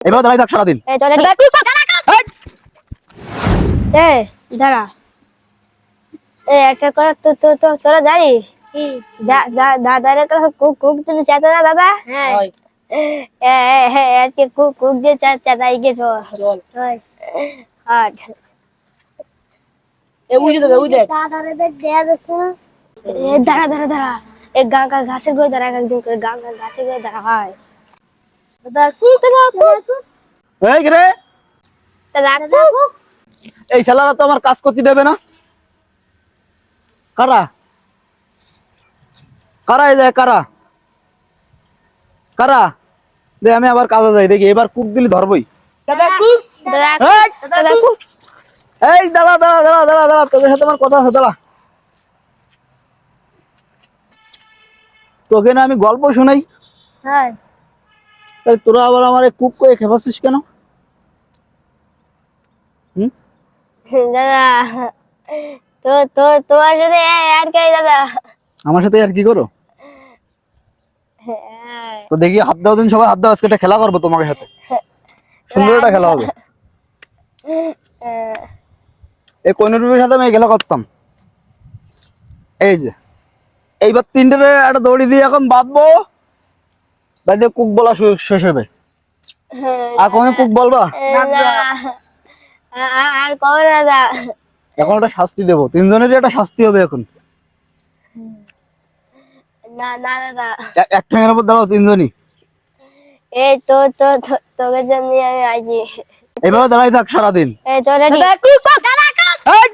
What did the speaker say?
এবার দাঁড়াই থাক সারাদিন। এই তোরা দাঁড়া একটা কথা তো তো তো তোরা জানিস কি দাদারে তো কুক কুক তুমি চেতো না দাদা? হ্যাঁ আজকে কুক কুক যে চেতাই গেছো। চল হাট এ বুঝি দাদা বুঝে দাদারে দেখ দেয়া দেখো। দাঁড়া দাঁড়া দাঁড়া এক গাছের গোড়ায় দাঁড়া একজন করে গাছের গোড়ায় দাঁড়া হয় দাদা কুক এই রে দাদা কুক এই শালারা তো আমার কাজ করতে দেবে না। কারা কারা এই যায় কারা কারা দে আমি আবার কাজে যাই দেখি এবার কুক দিলি ধরবই। দাদা কুক দাদা এই, দাদা কুক এই দাঁড়া দাঁড়া দাঁড়া দাঁড়া দাঁড়া তোদের সাথে আমার কথা আছে দাঁড়া। তোকে না আমি গল্প শোনাই হ্যাঁ তাই তোরা আবার আমার কুক করে খেপাচ্ছিস কেন? হুম দাদা তো তো তোমার সাথে আর কে দাদা? আমার সাথে আর কি করো? তো দেখি হাত দাও দিন সবাই হাত দাও আজকে একটা খেলা করবো তোমাকে সাথে সুন্দর একটা খেলা হবে। এই কইনুরবির সাথে আমি এই খেলা করতাম। এই যে এইবার তিনটে একটা দড়ি দিয়ে এখন বাঁধবো বাঁধে কুক বলা শেষ হবে। আর কোনো কুক বলবা? আর কবে দাদা? এখন একটা শাস্তি দেবো তিনজনেরই একটা শাস্তি হবে এখন। না না দাদা এক ঠ্যাঙের উপর দাঁড়াও তিনজনই। এই তো তো তোকে জন্য আমি আইছি। এইভাবে দাঁড়াই থাক সারাদিন। এই তোরা দাদা কুক দাদা কুক এই!